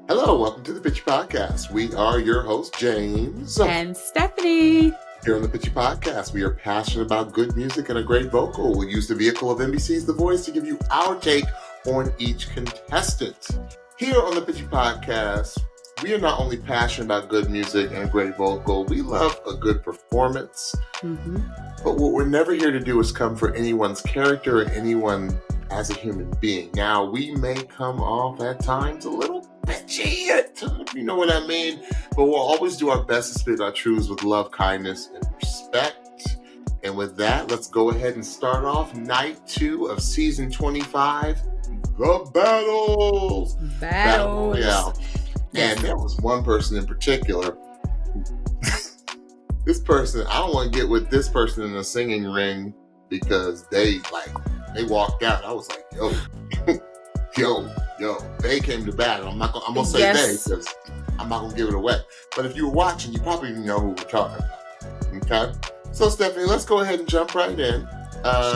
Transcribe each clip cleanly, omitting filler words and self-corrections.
Hello, welcome to the Pitchy Podcast. We are your hosts, James and Stephanie. Here on the Pitchy Podcast, we are passionate about good music and a great vocal. We use the vehicle of NBC's The Voice to give you our take on each contestant. Here on the Pitchy Podcast, we are not only passionate about good music and a great vocal, we love a good performance. But what we're never here to do is come for anyone's character or anyone as a human being. Now, we may come off at times a little bitchy, if you know what I mean, but we'll always do our best to spit our truths with love, kindness, and respect. And with that, let's go ahead and start off night 2 of season 25, The Battles. Battles. Yeah. Yes. And there was one person in particular. This person, I don't want to get with this person in the singing ring because they walked out. I was like, yo, they came to battle. I'm gonna say they because I'm not gonna give it away. But if you were watching, you probably know who we're talking about. Okay? So Stephanie, let's go ahead and jump right in.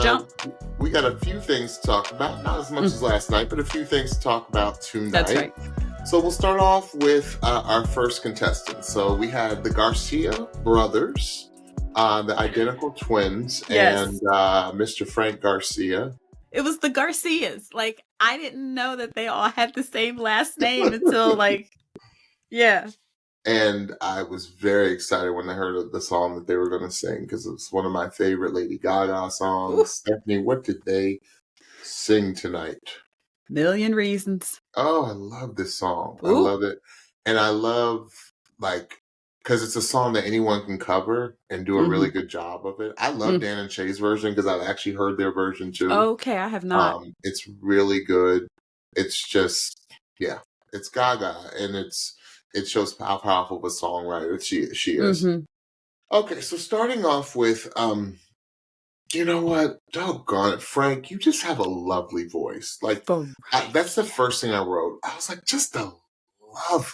Jump. We got a few things to talk about, not as much as last night, but a few things to talk about tonight. That's right. So we'll start off with our first contestant. So we had the Garcia brothers, the identical twins, and Mr. Frank Garcia. It was the Garcias. I didn't know that they all had the same last name until And I was very excited when I heard of the song that they were going to sing because it's one of my favorite Lady Gaga songs. Ooh. Stephanie, what did they sing tonight? Million Reasons. Oh, I love this song. Ooh. I love it. And I love, because it's a song that anyone can cover and do a really good job of it. I love Dan and Shay's version because I've actually heard their version too. Okay, I have not. It's really good. It's just, it's Gaga, and it shows how powerful of a songwriter she is. Okay, so starting off with, you know what? Doggone it, Frank, you just have a lovely voice. That's the first thing I wrote. I was like, just a lovely.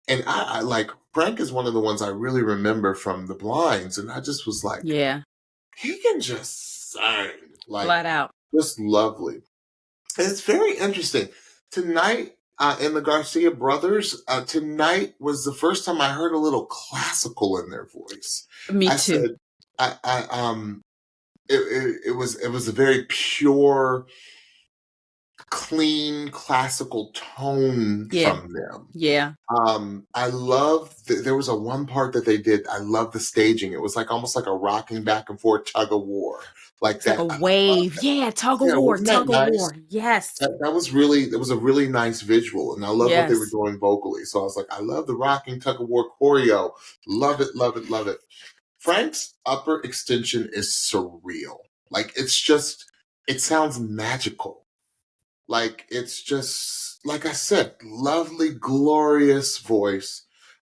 And I like, Frank is one of the ones I really remember from The Blinds. And I just was like, he can just sing. Flat out. Just lovely. And it's very interesting. Tonight, in the Garcia brothers, tonight was the first time I heard a little classical in their voice. Me too. It was a very pure, clean, classical tone from them. Yeah. I love, there was one part that they did, I love the staging. It was almost like a rocking back and forth tug of war. Like that. Like a wave. Tug of war. Yes. That was it was a really nice visual. And I love what they were doing vocally. So I was like, I love the rocking tug of war choreo. Love it, love it, love it. Frank's upper extension is surreal. It sounds magical. It's just, like I said, lovely, glorious voice.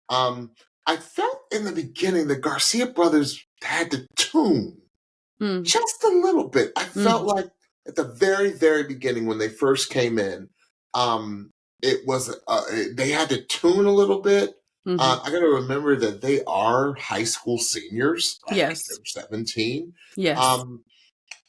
I felt in the beginning the Garcia brothers had to tune just a little bit. I felt like at the very, very beginning when they first came in, it was they had to tune a little bit. I got to remember that they are high school seniors. Yes. They're 17. Yes.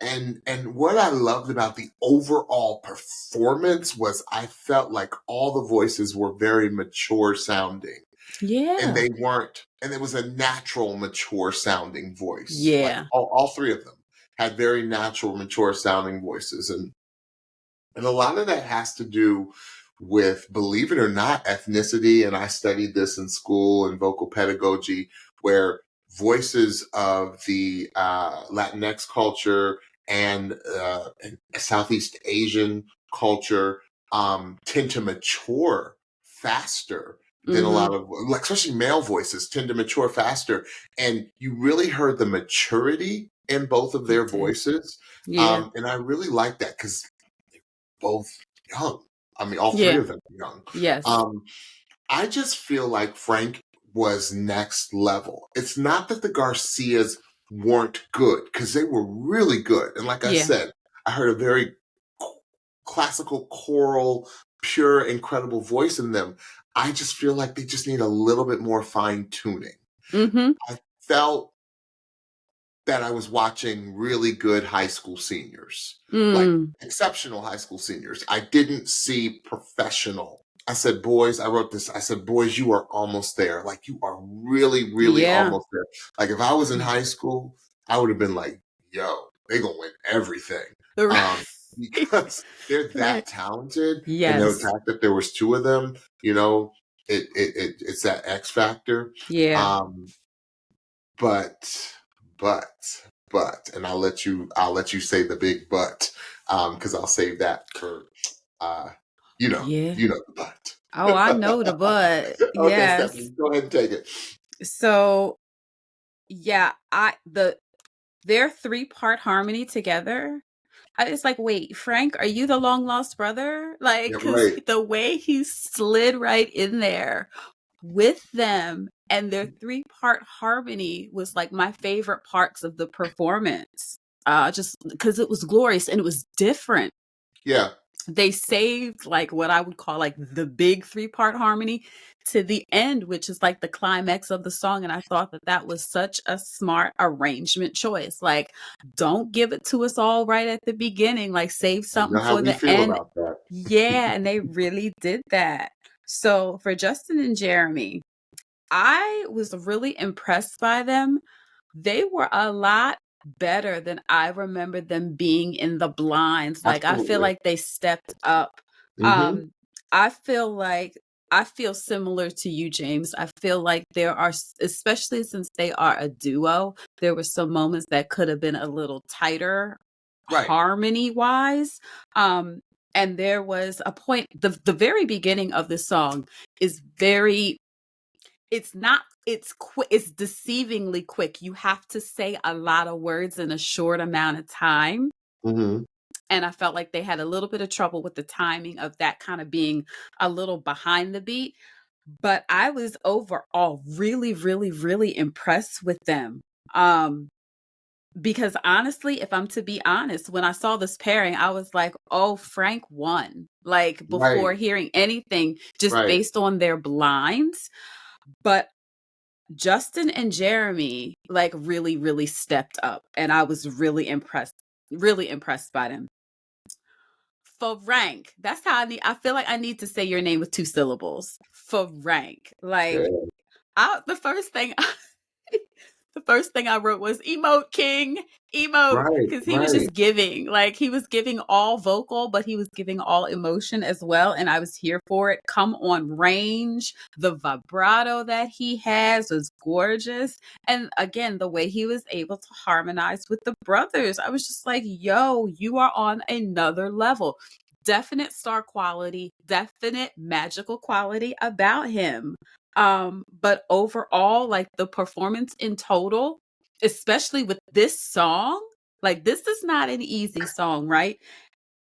And what I loved about the overall performance was I felt like all the voices were very mature sounding. Yeah. And they weren't, and it was a natural, mature sounding voice. Yeah. All three of them had very natural, mature sounding voices. And a lot of that has to do with, believe it or not, ethnicity. And I studied this in school and vocal pedagogy, where voices of the Latinx culture and Southeast Asian culture tend to mature faster than a lot of, especially male voices tend to mature faster. And you really heard the maturity in both of their voices. Yeah. And I really like that because they're both young. I mean, all three of them are young. Yes. I just feel like Frank was next level. It's not that the Garcias weren't good, because they were really good. And like I said, I heard a very classical, choral, pure, incredible voice in them. I just feel like they just need a little bit more fine tuning. I felt that I was watching really good high school seniors, like Mm. exceptional high school seniors. I didn't see professional. I said, boys, I wrote this. I said, boys, you are almost there. Like, you are really, really Yeah. almost there. Like, if I was in high school, I would have been like, yo, they gonna win everything. Because they're that talented. And the Yes. fact that there was two of them, you know, it's that X factor. Yeah. But, and I'll let you say the big but, because I'll save that for, Yeah. the but. Oh, I know the but. Okay, Yes. Stephanie, go ahead and take it. So, yeah, their 3-part harmony together. It's like, wait, Frank, are you the long lost brother? Like, Yeah, because right. the way he slid right in there with them and their 3-part harmony was like my favorite parts of the performance. Just because it was glorious and it was different. Yeah. They saved like what I would call like the big 3-part harmony to the end, which is like the climax of the song. And I thought that was such a smart arrangement choice. Like, don't give it to us all right at the beginning. Like, save You know something how for we the feel end. about that. Yeah, and they really did that. So for Justin and Jeremy, I was really impressed by them. They were a lot better than I remember them being in the blinds. Like, I feel Absolutely. like they stepped up. Mm-hmm. I feel similar to you, James. I feel like there are, especially since they are a duo, there were some moments that could have been a little tighter Right. harmony wise. And there was a point, the very beginning of the song is very, it's quick, it's deceivingly quick. You have to say a lot of words in a short amount of time. Mm-hmm. And I felt like they had a little bit of trouble with the timing of that kind of being a little behind the beat. But I was overall really, really, really impressed with them. Because honestly, if I'm to be honest, when I saw this pairing, I was like, oh, Frank won. Like, before Right. hearing anything, just Right. based on their blinds. But Justin and Jeremy like really, really stepped up, and I was really impressed by them. For rank, that's how I feel like I need to say your name with 2 syllables. For rank, like, Yeah. the first thing the first thing I wrote was emote king, emote, Right. because he was Right. just giving. Like, he was giving all vocal, but he was giving all emotion as well. And I was here for it. Come on, range. The vibrato that he has was gorgeous. And again, the way he was able to harmonize with the brothers, I was just like, yo, you are on another level. Definite star quality, definite magical quality about him. But overall, like, the performance in total, especially with this song, like, this is not an easy song, right?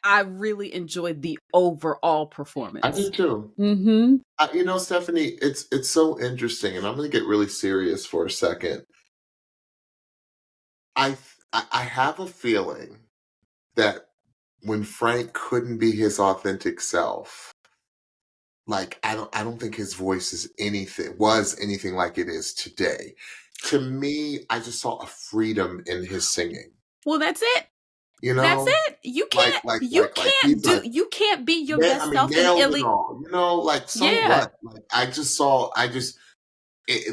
I really enjoyed the overall I performance. did too. Mm-hmm. Stephanie, it's so interesting, and I'm going to get really serious for a second. I have a feeling that when Frank couldn't be his authentic self, like, I don't think his voice was anything like it is today. To me, I just saw a freedom in his singing. Well, that's it. You That's know, it. You like can't, like you like like can't he's do, like, you can't be your I best mean, self in nailed it illy. all. Like, so Yeah. what? Like,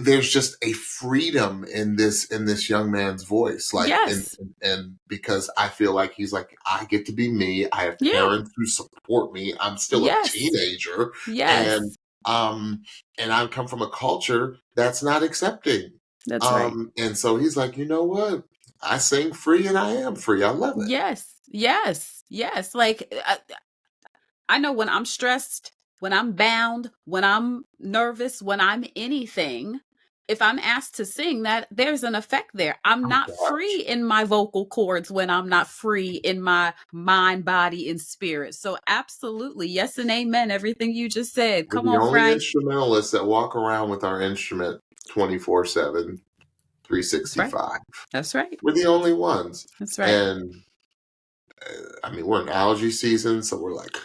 there's just a freedom in this young man's voice, like, Yes. and because I feel like he's like, I get to be me. I have Yeah. parents who support me. I'm still a Yes. teenager, Yes. and I come from a culture that's not accepting. That's right. And so he's like, you know what? I sing free, and I am free. I love it. Yes. Yes. Yes. Like, I know when I'm stressed, when I'm bound, when I'm nervous, when I'm anything, if I'm asked to sing, that there's an effect there. I'm Oh not free gosh. in my vocal cords when I'm not free in my mind, body, and spirit. So absolutely, yes and amen. Everything you just said. We're Come the on, only Frank. instrumentalists that walk around with our instrument 24/7, That's right. 365. That's right. We're the only ones. That's right. And I mean, we're in allergy season, so we're like,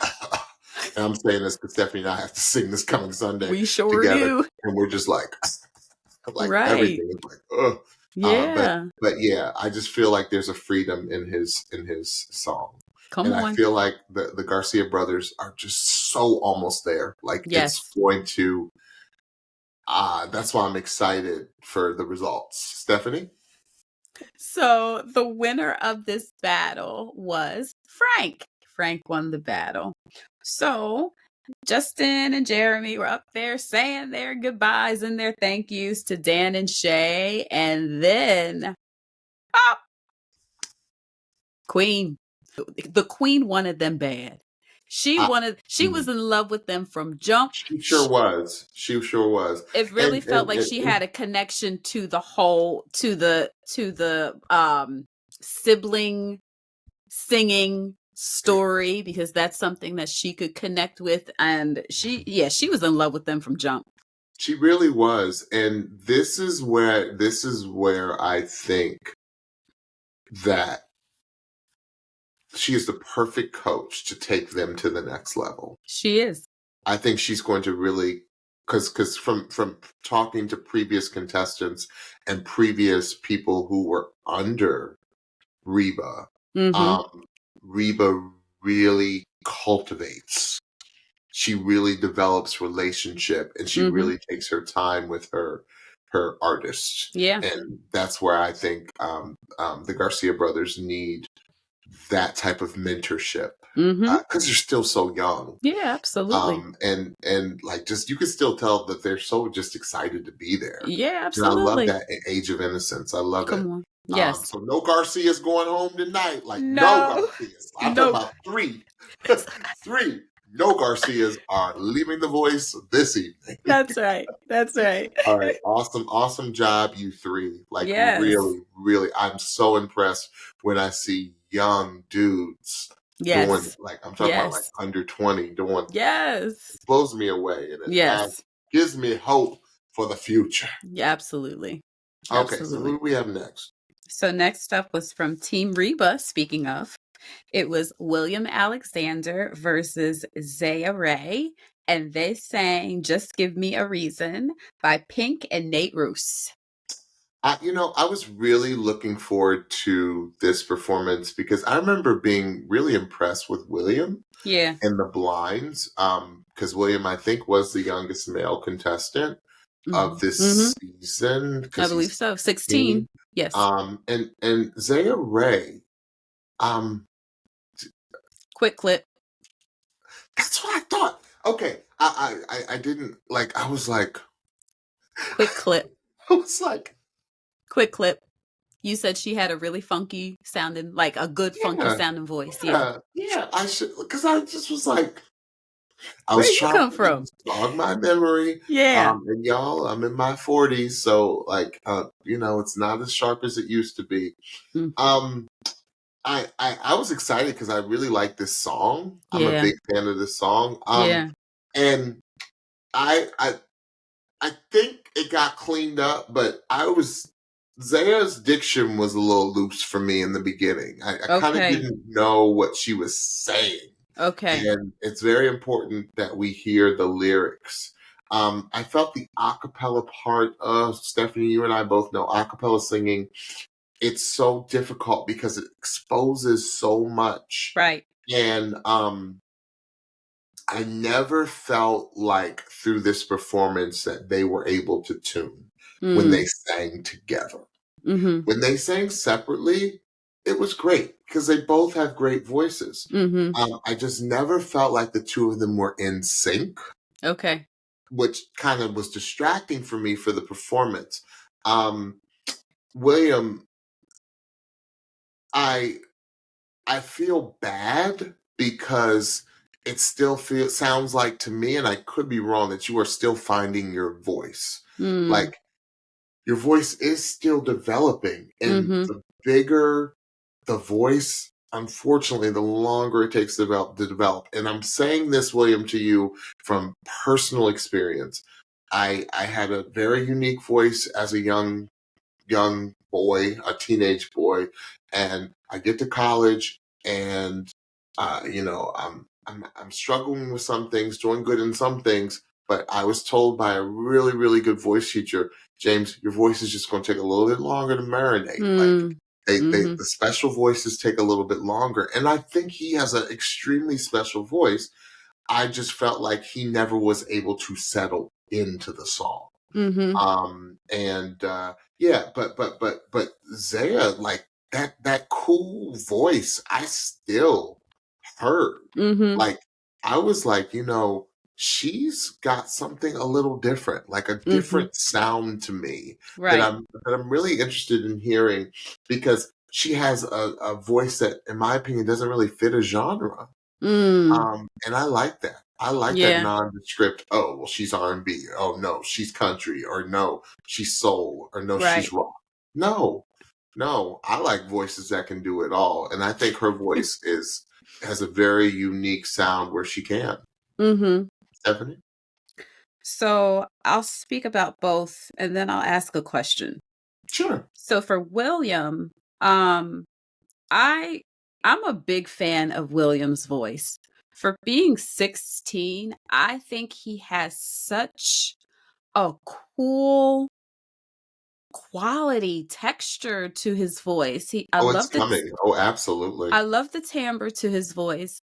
and I'm saying this because Stephanie and I have to sing this coming Sunday We sure together. do. And we're just like Right. everything is like, ugh. Yeah. But yeah, I just feel like there's a freedom in his song. Come And I on. feel like the Garcia brothers are just so almost there. Like it's Yes. going to that's why I'm excited for the results. Stephanie? So the winner of this battle was Frank. Frank won the battle. So Justin and Jeremy were up there saying their goodbyes and their thank yous to Dan and Shay. And then, oh, Queen. The Queen wanted them bad. She I, was in love with them from jump. she sure was. She sure was. It really felt like she had a connection to the whole, to the sibling singing story, because that's something that she could connect with, and she was in love with them from jump. She really was. And this is where I think that she is the perfect coach to take them to the next level. She is. I think she's going to really, because from talking to previous contestants and previous people who were under Reba, Reba really cultivates. She really develops relationship, and she really takes her time with her artists. Yeah. And that's where I think the Garcia brothers need that type of mentorship, because they're still so young. Yeah, absolutely. And like, just, you can still tell that they're so just excited to be there. Yeah, absolutely. And I love that age of innocence. I love it. Come on. Yes. So no Garcias going home tonight. Like, no Garcias. I'm talking about 3. 3. No Garcias are leaving The Voice this evening. That's right. That's right. All right. Awesome job, you 3. Like, really, really, I'm so impressed when I see young dudes doing, like, I'm talking about like under 20 doing. It blows me away. And it gives me hope for the future. Yeah, absolutely. Okay, so who do we have next? So next up was from Team Reba, speaking of. It was William Alexander versus Zeya Ray, and they sang Just Give Me a Reason by Pink and Nate Roos. I was really looking forward to this performance because I remember being really impressed with William in the blinds, because William, I think, was the youngest male contestant of this season. I believe so. 16. Yes. And Zeya Ray, quick clip. That's what I thought. Okay. I didn't, like, I was like, quick clip. I was like, quick clip. You said she had a really funky sounding, like a good funky sounding voice. Yeah. I should, because I just was like, I Where was you come from? to jog my memory. Yeah. And y'all, I'm in my 40s, so like, it's not as sharp as it used to be. I was excited because I really like this song. I'm a big fan of this song. And I think it got cleaned up, but Zeya's diction was a little loose for me in the beginning. I kind of didn't know what she was saying. Okay. And it's very important that we hear the lyrics. I felt the acapella part of, Stephanie, you and I both know acapella singing, it's so difficult because it exposes so much. Right. And I never felt like through this performance that they were able to tune when they sang together. When they sang separately, it was great because they both have great voices. I just never felt like the two of them were in sync. Okay. Which kind of was distracting for me for the performance. William, I feel bad because it still sounds like to me, and I could be wrong, that you are still finding your voice. Like, your voice is still developing, and the bigger the voice, unfortunately, the longer it takes to develop. And I'm saying this, William, to you from personal experience. I had a very unique voice as a young boy, a teenage boy, and I get to college, and I'm struggling with some things, doing good in some things, but I was told by a really, really good voice teacher, James, your voice is just going to take a little bit longer to marinate. Like Mm-hmm. the special voices take a little bit longer. And I think he has an extremely special voice. I just felt like he never was able to settle into the song. Mm-hmm. And yeah, but Zeya, like that cool voice, I still heard. Mm-hmm. Like I was like, she's got something a little different, like a Mm-hmm. different sound to me that Right. I'm really interested in hearing because she has a voice that, in my opinion, doesn't really fit a genre. Mm. And I like that. I like that Yeah. nondescript. Oh, well, she's R&B. Oh no, she's country. Or no, she's soul. Or no, she's Right. rock. No, no, I like voices that can do it all, and I think her voice has a very unique sound where she can. Mm-hmm. Stephanie, So I'll speak about both and then I'll ask a question. sure. So for William, um, I I'm a big fan of William's voice. For being 16, I think he has such a cool quality texture to his voice. Oh, it's coming. Oh, absolutely. I love the timbre to his voice.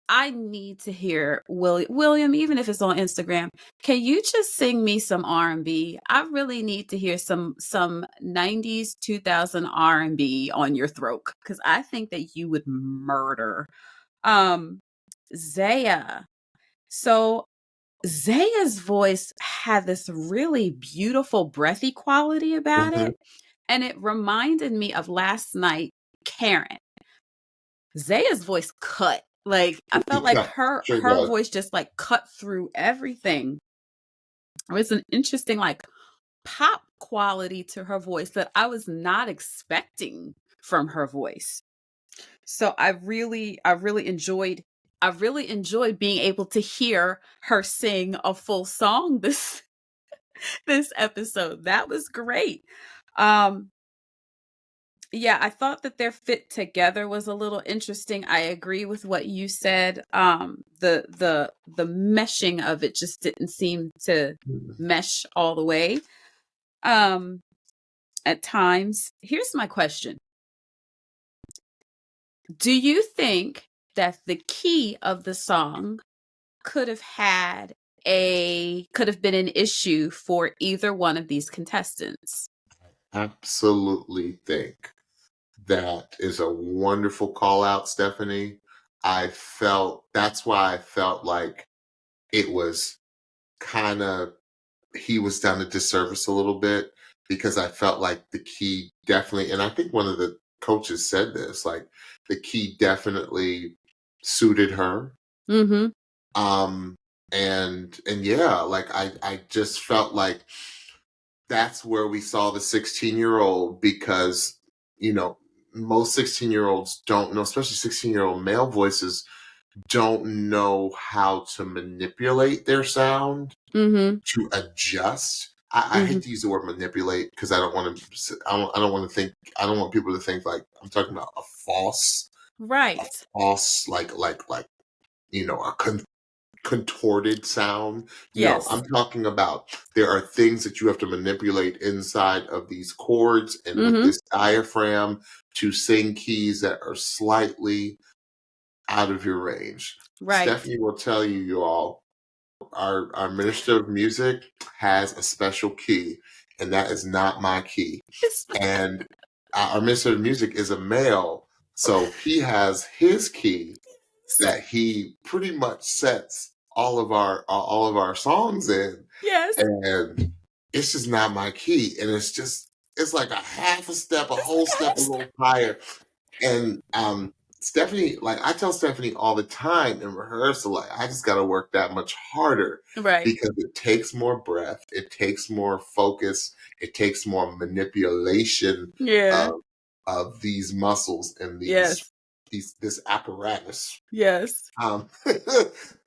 I need to hear William, even if it's on Instagram. Can you just sing me some R&B? I really need to hear some 90s 2000 R&B on your throat because I think that you would murder. Um, Zeya. So Zeya's voice had this really beautiful breathy quality about Hmm. it, and it reminded me of last night, Karen. Zaya's voice cut. Like I felt like Yeah, sure her does. voice just like cut through everything. It was an interesting like pop quality to her voice that I was not expecting from her voice. So I really enjoyed being able to hear her sing a full song this episode. That was great. Um Yeah, I thought that their fit together was a little interesting. I agree with what you said. The meshing of it just didn't seem to mesh all the way. Um, at times. Here's my question. Do you think that the key of the song could have could have been an issue for either one of these contestants? Absolutely think that is a wonderful call out, Stephanie. That's why I felt like it was kind of, he was done a disservice a little bit because I felt like the key definitely, and I think one of the coaches said this, like the key definitely suited her. Mm-hmm. Um, and yeah, like I just felt like that's where we saw the 16-year-old because, you know, most 16-year-olds don't know, especially 16-year-old male voices don't know how to manipulate their sound Mm-hmm. to adjust. I hate Mm-hmm. to use the word manipulate because I don't want to. I don't want to think. I don't want people to think like I'm talking about a Right. false, like a contorted sound. No, Yes. I'm talking about there are things that you have to manipulate inside of these chords and with Mm-hmm. this diaphragm to sing keys that are slightly out of your range. Right. Stephanie will tell you all, our minister of music has a special key, and that is not my key. It's And our minister of music is a male, so he has his key that he pretty much sets all of our songs in, yes. and it's just not my key, and it's like a half a step, a whole step a little higher. And Stephanie, like I tell Stephanie all the time in rehearsal, like I just got to work that much harder Right. because it takes more breath, it takes more focus, it takes more manipulation Yeah. of these muscles and Yes. this apparatus. Yes. Um,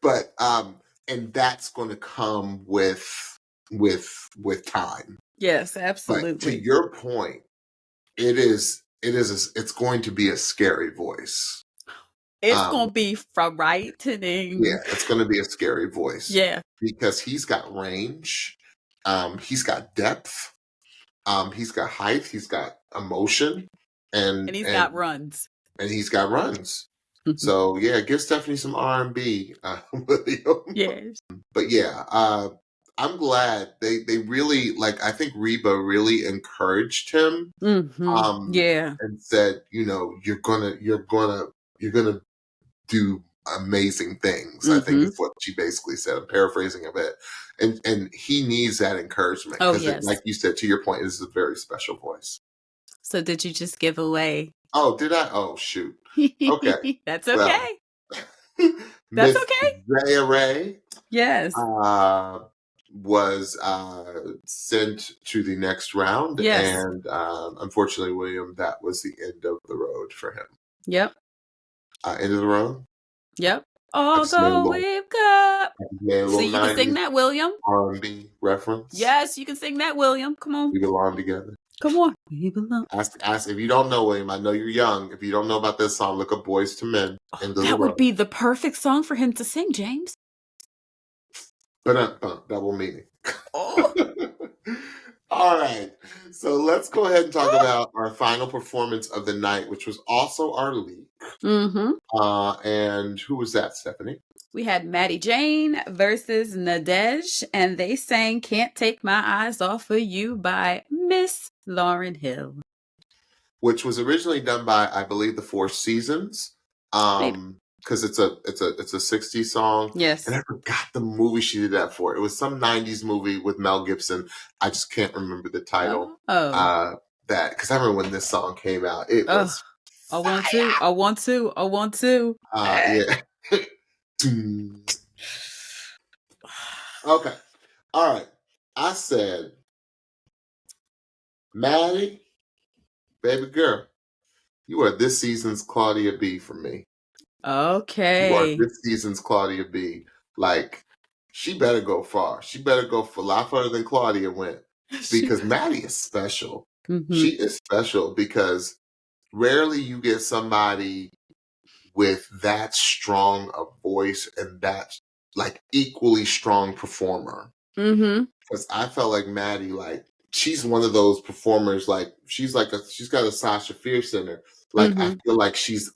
but and that's going to come with time. Yes, But to absolutely. your point, it's going to be a scary voice. It's gonna be frightening. Yeah, it's gonna be a scary voice. Yeah. Because he's got range, he's got depth, he's got height, he's got emotion, and he's got runs. And he's got runs. So yeah, give Stephanie some R&B, William. Yes. But yeah, I'm glad they really, like, I think Reba really encouraged him. Yeah. And said, you're gonna do amazing things. I think is what she basically said. I'm paraphrasing a bit. And he needs that encouragement. Oh, Because yes. like you said, to your point, this is a very special voice. So did you just give away? Oh, did I? Oh, shoot. Okay. That's okay. Well, that's okay. Zeya Ray, yes, was sent to the next round. Yes. And unfortunately, William, that was the end of the road for him. Yep. End of the road? Yep. Although we've got... See, you can sing that, William. R&B reference. Yes, you can sing that, William. Come on. We belong together. Come on. We belong. Ask if you don't know, William. I know you're young. If you don't know about this song, look up Boys to Men. That would be the perfect song for him to sing, James. But double meaning. Oh. All right. So let's go ahead and talk about our final performance of the night, which was also our leak. And who was that, Stephanie? We had Maddi Jane versus Nadége, and they sang Can't Take My Eyes Off of You by Miss Lauryn Hill. Which was originally done by, I believe, the Four Seasons. Because it's a 60s song. Yes. And I forgot the movie she did that for. It was some 90s movie with Mel Gibson. I just can't remember the title. Because I remember when this song came out. It was I want to. Yeah. Okay. All right. I said, Maddi, baby girl, you are this season's Claudia B for me. Okay. You are this season's Claudia B. Like, she better go far. She better go a lot further than Claudia went. Because Maddi is special. She is special because rarely you get somebody with that strong a voice and that, like, equally strong performer. Because I felt like Maddi, like, she's one of those performers, like, she's got a Sasha Fierce in her. Like, I feel like she's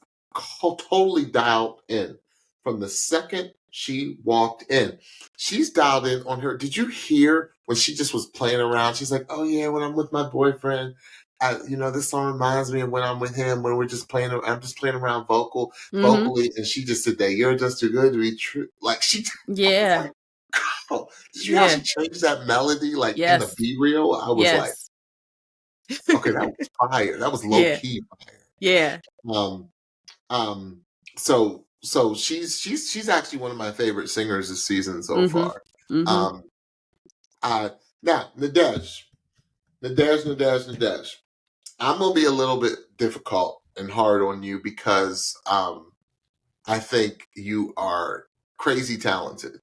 totally dialed in. From the second she walked in, she's dialed in on her. Did you hear when she just was playing around? She's like, oh yeah, when I'm with my boyfriend, this song reminds me of when I'm with him, when I'm just playing around vocally. And she just said that you're just too good to be true. Like, she, yeah. Like, oh, did you hear how she changed that melody? Like, in the Be Real, I was like, okay, that was fire. That was low key fire. Yeah. So she's actually one of my favorite singers this season so far. Now, Nadége. I'm gonna be a little bit difficult and hard on you because I think you are crazy talented.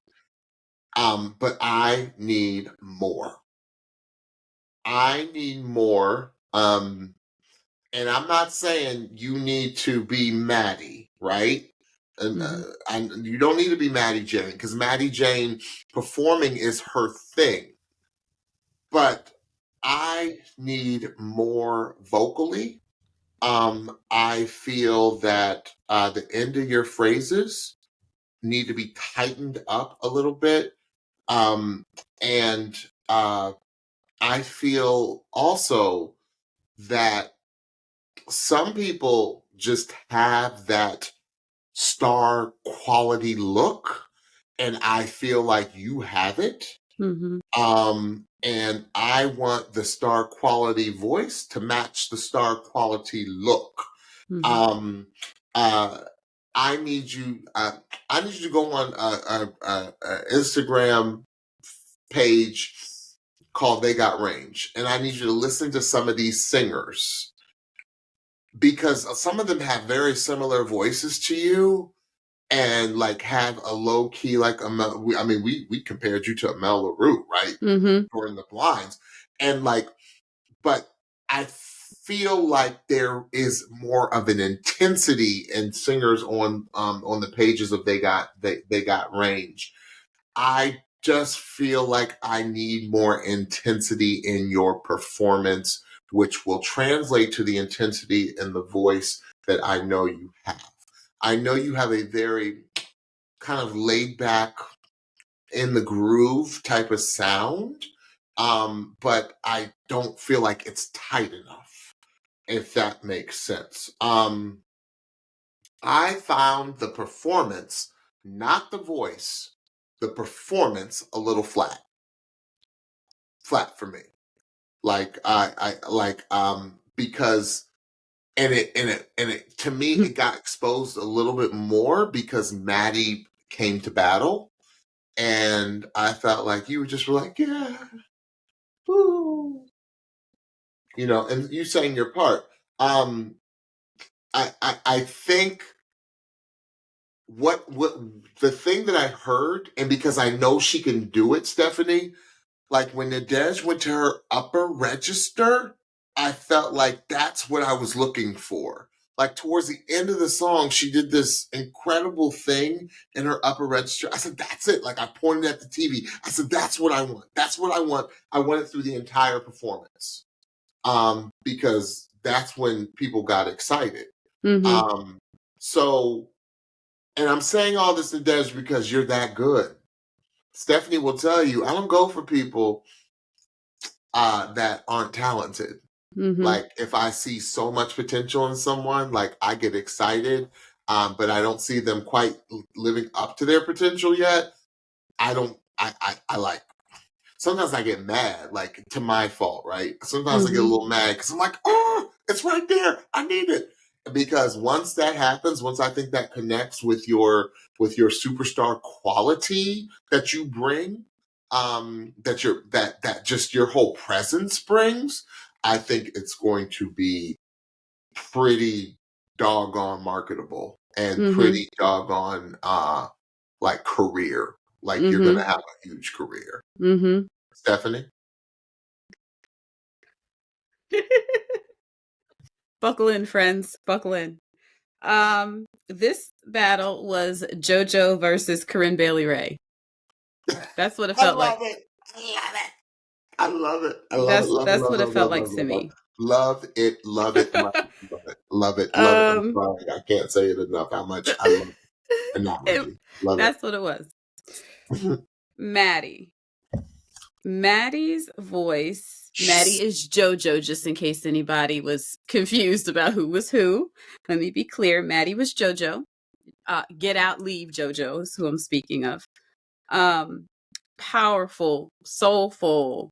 But I need more. And I'm not saying you need to be Maddi, right? And you don't need to be Maddi Jane, because Maddi Jane performing is her thing. But I need more vocally. I feel that the end of your phrases need to be tightened up a little bit. And I feel also that some people just have that star quality look, and I feel like you have it. And I want the star quality voice to match the star quality look. I need you to go on a Instagram page called They Got Range, and I need you to listen to some of these singers, because some of them have very similar voices to you, and like have a low key, like we compared you to Mel LaRue, right? During the blinds, and like, but I feel like there is more of an intensity in singers on the pages of they got range. I just feel like I need more intensity in your performance, which will translate to the intensity in the voice that I know you have. I know you have a very kind of laid back, in the groove type of sound, but I don't feel like it's tight enough, if that makes sense. I found the performance, not the voice, the performance a little flat for me. Like I like because and it to me it got exposed a little bit more because Maddi came to battle, and I felt like you were just like, yeah, woo, and you sang your part. Um, I think what the thing that I heard, and because I know she can do it, Stephanie, like when Nadége went to her upper register, I felt like that's what I was looking for. Like towards the end of the song, she did this incredible thing in her upper register. I said, that's it. Like I pointed at the TV. I said, that's what I want. That's what I want. I want it through the entire performance. Because that's when people got excited. Mm-hmm. So, and I'm saying all this to Des because you're that good. Stephanie will tell you, I don't go for people that aren't talented. Mm-hmm. Like if I see so much potential in someone, like I get excited, but I don't see them quite living up to their potential yet. I don't. I like. Sometimes I get mad, like to my fault, right? Sometimes I get a Mm-hmm. little mad because I'm like, oh, it's right there. I need it. Because once that happens, once I think that connects with your superstar quality that you bring, that just your whole presence brings, I think it's going to be pretty doggone marketable and Mm-hmm. pretty doggone like career. Like you're Mm-hmm. gonna have a huge career. Mm-hmm. Stephanie? Buckle in, friends. Buckle in. This battle was JoJo versus Corinne Bailey Ray. That's what it I felt like. love it. I love it. I love it. I love it. That's Love it. that's Love what it. it Love it. felt Love like it. to Love it. me. Love it. Love it. Love it. Love it. Love it. Love it. um, I'm sorry. I can't say it enough how much I love it, analogy. Love it. that's what it was. Maddi. Maddi's voice. Maddi is JoJo, just in case anybody was confused about who was who. Let me be clear. Maddi was JoJo. Get Out, Leave JoJo is who I'm speaking of. Um, Powerful, soulful,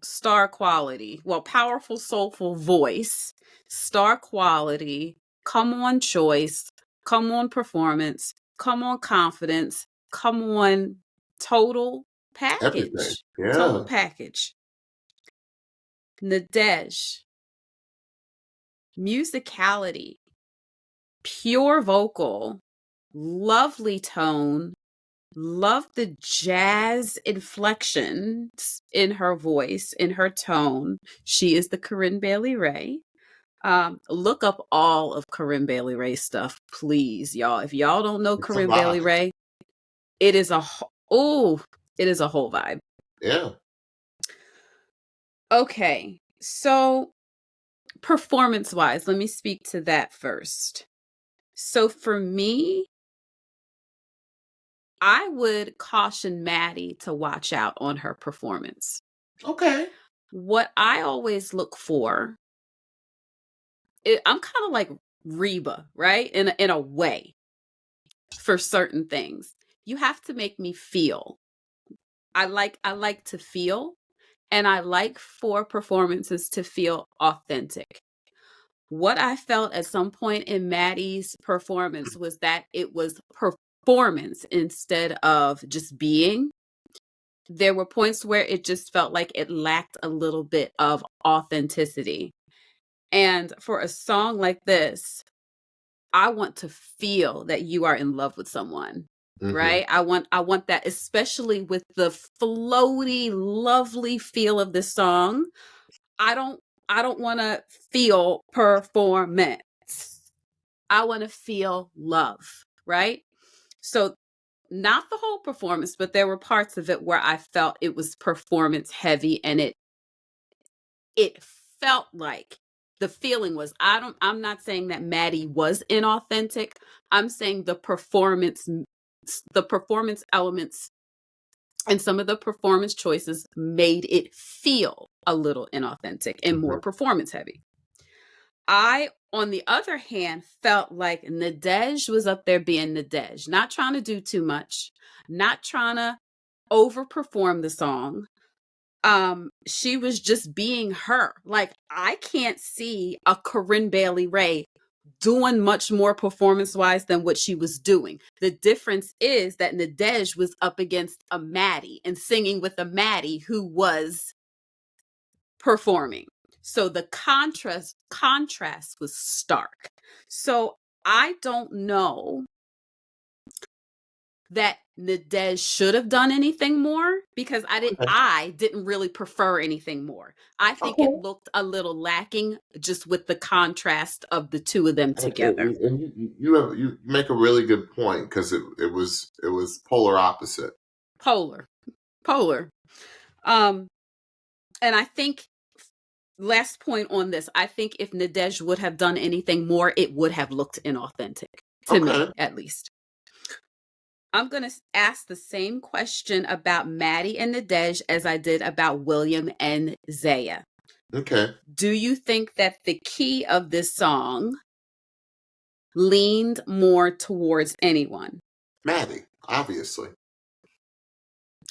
star quality. Well, powerful, soulful voice, star quality, come on choice, come on performance, come on confidence, come on total Everything. package. Total Yeah. package. Nadége, musicality, pure vocal, lovely tone, love the jazz inflections in her voice, in her tone. She is the Corinne Bailey Ray. Look up all of Corinne Bailey Ray's stuff, please, y'all. If y'all don't know It's a Corinne Bailey vibe. Ray, it is a it is a whole vibe. Yeah. Okay, so performance wise, let me speak to that first. So for me, I would caution Maddi to watch out on her performance. Okay. What I always look for, I'm kind of like Reba, right? In a way, for certain things. You have to make me feel. I like to feel, and I like for performances to feel authentic. What I felt at some point in Maddi's performance was that it was performance instead of just being. There were points where it just felt like it lacked a little bit of authenticity. And for a song like this, I want to feel that you are in love with someone, Mm-hmm. right? I want that, especially with the floaty, lovely feel of this song. I don't I don't want to feel performance. I want to feel love, right? So not the whole performance, but there were parts of it where I felt it was performance heavy, and it felt like the feeling was, I'm not saying that Maddi was inauthentic. I'm saying the performance elements and some of the performance choices made it feel a little inauthentic and more performance heavy. I, on the other hand, felt like Nadége was up there being Nadége, not trying to do too much, not trying to overperform the song. She was just being her. Like, I can't see a Corinne Bailey Rae doing much more performance-wise than what she was doing. The difference is that Nadége was up against a Maddi and singing with a Maddi who was performing. So the contrast was stark. So I don't know that Nadége should have done anything more, because I didn't really prefer anything more. I think it looked a little lacking just with the contrast of the two of them together. And you make a really good point, because it was polar opposite. Polar. And I think, last point on this, I think if Nadége would have done anything more, it would have looked inauthentic to me, at least. I'm going to ask the same question about Maddi and Nadége as I did about William and Zeya. Okay. Do you think that the key of this song leaned more towards anyone? Maddi, obviously.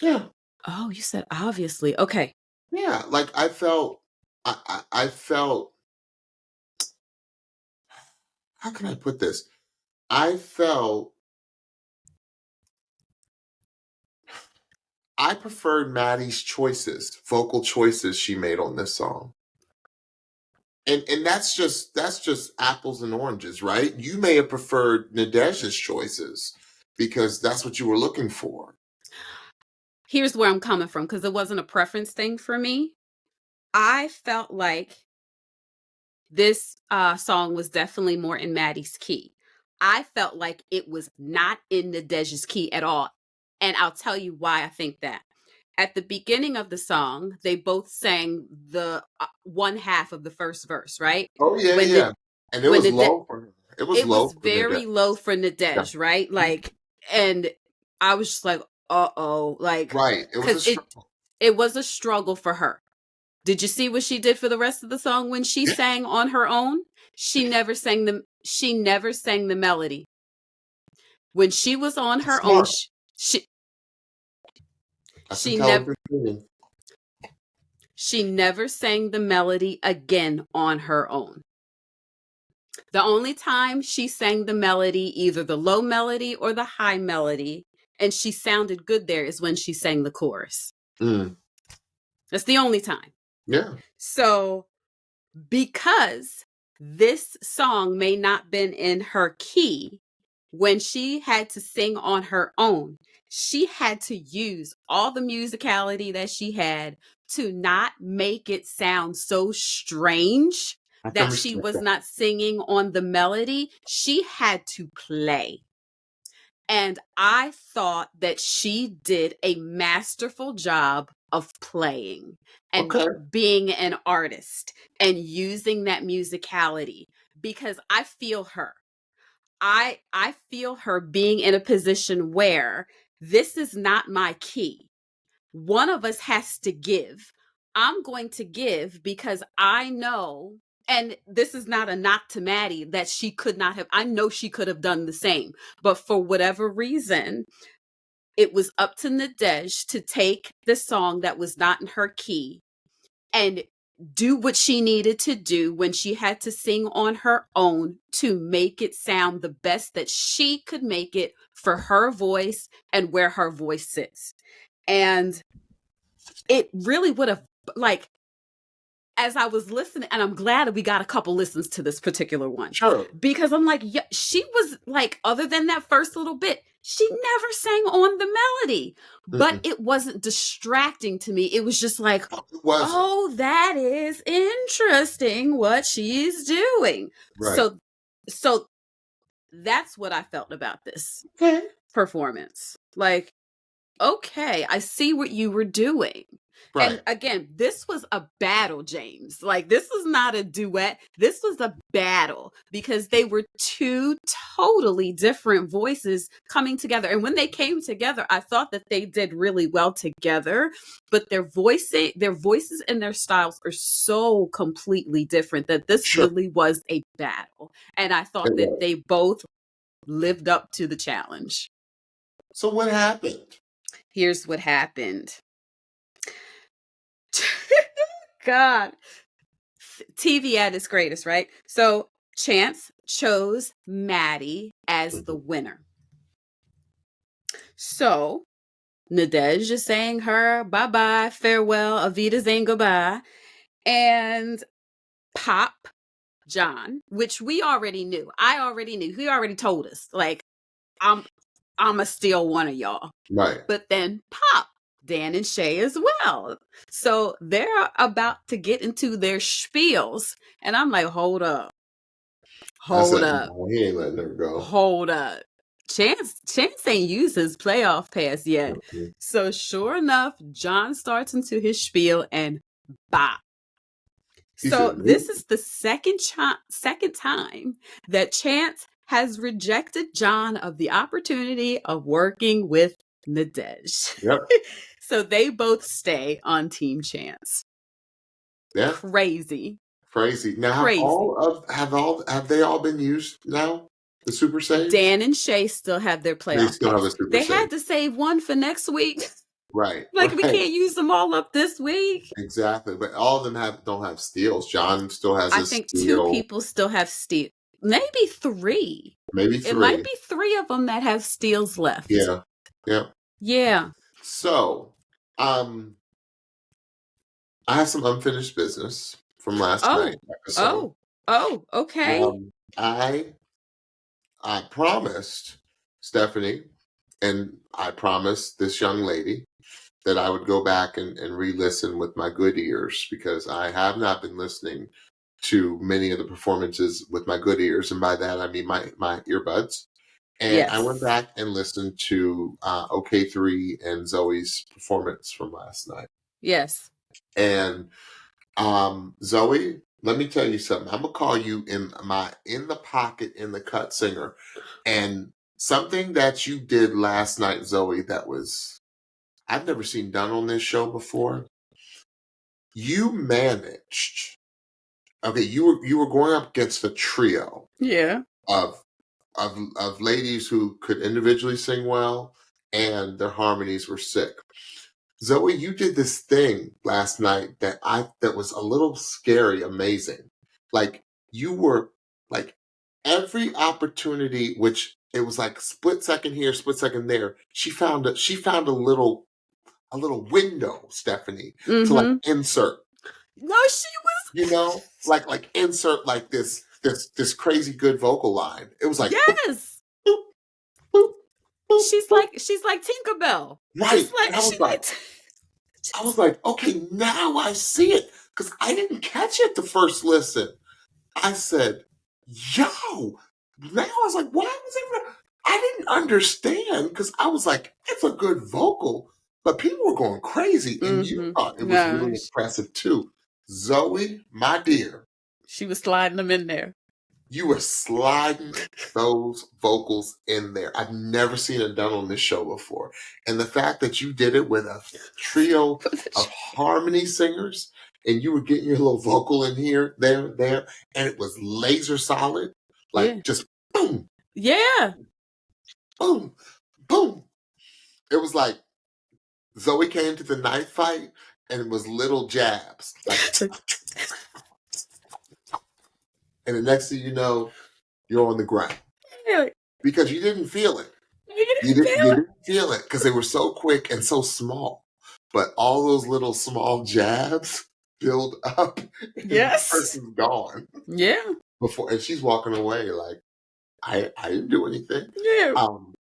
Yeah. Oh, you said obviously. Okay. Yeah, like I felt, I felt, how can I put this? I preferred Maddie's vocal choices she made on this song. And that's just apples and oranges, right? You may have preferred Nadége's choices because that's what you were looking for. Here's where I'm coming from, because it wasn't a preference thing for me. I felt like this song was definitely more in Maddi's key. I felt like it was not in Nadége's key at all. And I'll tell you why I think that. At the beginning of the song, they both sang the one half of the first verse, right? Oh, yeah. And it was low for her. It was very low for Nadége, right? Like, and I was just like, uh-oh. Like, right. It was a struggle. It was a struggle for her. Did you see what she did for the rest of the song when she sang on her own? She never sang the melody. When she was on her own, she never sang the melody again on her own. The only time she sang the melody, either the low melody or the high melody, and she sounded good there, is when she sang the chorus. That's the only time. Yeah. So, because this song may not been in her key, when she had to sing on her own, she had to use all the musicality that she had to not make it sound so strange that she was not singing on the melody. She had to play. And I thought that she did a masterful job of playing and being an artist and using that musicality, because I feel her. I feel her being in a position where this is not my key. One of us has to give. I'm going to give because I know, and this is not a knock to Maddi, that she could not have, I know she could have done the same, but for whatever reason, it was up to Nadége to take the song that was not in her key and do what she needed to do when she had to sing on her own to make it sound the best that she could make it for her voice and where her voice sits. And it really would have, like, as I was listening, and I'm glad that we got a couple listens to this particular one. Sure. Because I'm like, yeah, she was like, other than that first little bit, she never sang on the melody, but it wasn't distracting to me. It was just like, It wasn't. oh, that is interesting what she's doing. Right. So that's what I felt about this Okay. performance. Like, okay, I see what you were doing. Right. And again, this was a battle, James. Like, this was not a duet. This was a battle because they were two totally different voices coming together. And when they came together, I thought that they did really well together, but their voices and their styles are so completely different that this Sure. really was a battle. And I thought It that was. they both lived up to the challenge. So what happened? Here's what happened. God. TV at its greatest, right? So Chance chose Maddi as the winner. So Nadége is saying her bye-bye, farewell, Avita Zane goodbye. And Pop John, which we already knew. I already knew. He already told us. Like, I'ma steal one of y'all. Right. But then Pop, Dan and Shay as well. So they're about to get into their spiels. And I'm like, hold up. Hold up. No, he ain't letting her go. Hold up. Chance ain't used his playoff pass yet. So sure enough, John starts into his spiel and bop. So this is the second time that Chance has rejected John of the opportunity of working with Nadége. Yep. So they both stay on Team Chance. Yeah. Crazy. Now have they all been used now? The super saves? Dan and Shay still have their playoff. They still have a super They save. had to save one for next week. Right. Like, we can't use them all up this week. Exactly. But all of them don't have steals. John still has his steal. I think 2 people still have steal. Maybe 3. Maybe 3. It might be 3 of them that have steals left. Yeah. Yeah. Yeah. So, I have some unfinished business from last night episode. Okay. I promised Stephanie, and I promised this young lady that I would go back and re-listen with my good ears, because I have not been listening to many of the performances with my good ears, and by that I mean my earbuds. And Yes. I went back and listened to OK3 and Zoe's performance from last night. Yes. And Zoe, let me tell you something. I'm gonna call you in the pocket in the cut singer. And something that you did last night, Zoe, that was I've never seen done on this show before. You managed. Okay, you were going up against a trio. Yeah. Of ladies who could individually sing well, and their harmonies were sick. Zoe, you did this thing last night that was a little scary, amazing. Like, you were like every opportunity, which it was like split second here, split second there. She found a little window, Stephanie, to like insert. No, she was. Like insert like this crazy good vocal line. It was like, yes. Boop, boop, boop, she's like Tinkerbell. Right. I was like, okay, now I see it, because I didn't catch it the first listen. I said, yo. Now I was like, why was it? I didn't understand, because I was like, it's a good vocal, but people were going crazy, and you thought it was really impressive too. Zoe, my dear, she was sliding them in there. You were sliding those vocals in there. I've never seen it done on this show before. And the fact that you did it with a trio of harmony singers, and you were getting your little vocal in here, there, and it was laser solid. Like, just boom. Yeah. Boom. Boom. It was like Zoe came to the knife fight, and it was little jabs. Like, and the next thing you know, you're on the ground. Really? Because you didn't feel it. You didn't feel it because they were so quick and so small. But all those little small jabs build up. Yes. The person's gone. Yeah. And she's walking away like, I didn't do anything. Yeah.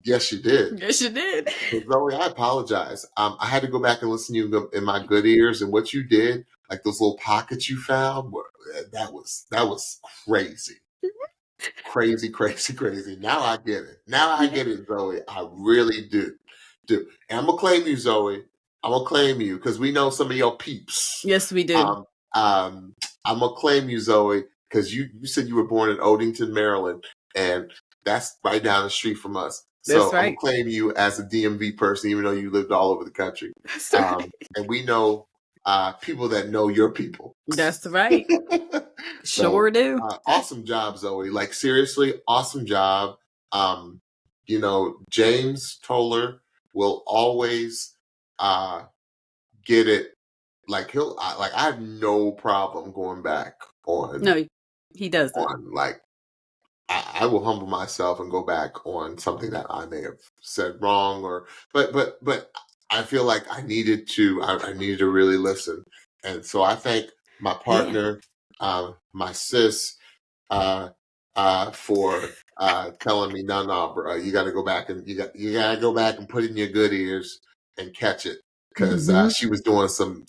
Yes, you did. Yes, you did. So Zoe, I apologize. I had to go back and listen to you in my good ears, and what you did, like those little pockets you found, that was crazy. Crazy, crazy, crazy. Now I get it. Now I get it, Zoe. I really do. And I'm gonna claim you, Zoe. I'm gonna claim you because we know some of your peeps. Yes, we do. I'm gonna claim you, Zoe, because you said you were born in Odenton, Maryland, and that's right down the street from us. So That's right. I'm gonna claim you as a DMV person, even though you lived all over the country. That's right. And we know people that know your people. That's right. Sure do. Awesome job, Zoe. Like seriously, awesome job. James Toller will always get it. Like I have no problem going back on. No, he doesn't. I will humble myself and go back on something that I may have said wrong, but I feel like I needed to really listen, and so I thank my partner, my sis, for telling me, no, bro, you got to go back and you got to go back and put in your good ears and catch it. Because she was doing some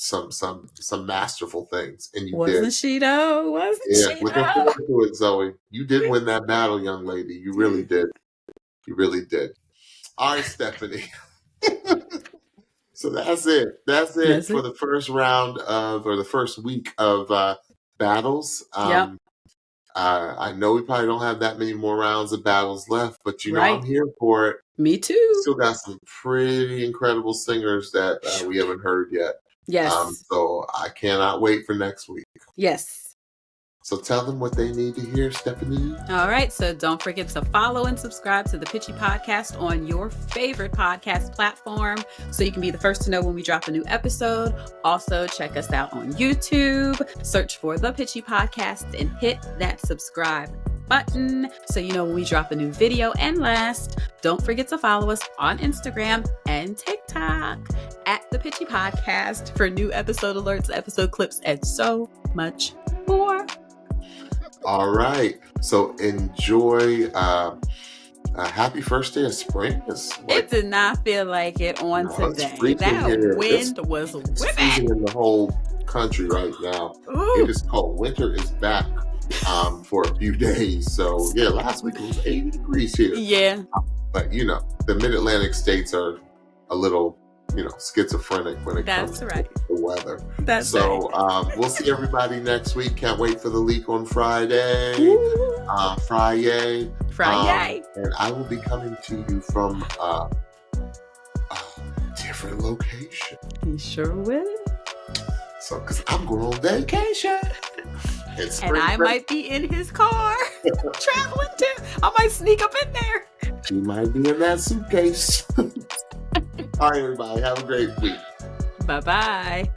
masterful things, and you Wasn't she though? Wasn't she? Looking forward to it, Zoe. You did win that battle, young lady. You really did. You really did. All right, Stephanie. So that's it. That's for the first round or the first week of battles. Yep. I know we probably don't have that many more rounds of battles left, but I'm here for it. Me too. Still got some pretty incredible singers that we haven't heard yet. Yes. So I cannot wait for next week. Yes. So tell them what they need to hear, Stephanie. All right. So don't forget to follow and subscribe to the Pitchy Podcast on your favorite podcast platform so you can be the first to know when we drop a new episode. Also, check us out on YouTube. Search for the Pitchy Podcast and hit that subscribe button so you know when we drop a new video. And last, don't forget to follow us on Instagram and TikTok at the Pitchy Podcast for new episode alerts, episode clips, and so much more. All right. So enjoy. Happy first day of spring. It did not feel like it on today. That wind was whipping. It's in the whole country right now. Ooh. It is cold. Winter is back for a few days. So yeah, last week it was 80 degrees here. Yeah. But the Mid-Atlantic states are a little schizophrenic when it comes to the weather. That's right. We'll see everybody next week. Can't wait for the leak on Friday. Friday. And I will be coming to you from a different location. You sure will? So, because I'm going on vacation. And I might be in his car traveling too. I might sneak up in there. You might be in that suitcase. All right, everybody. Have a great week. Bye-bye.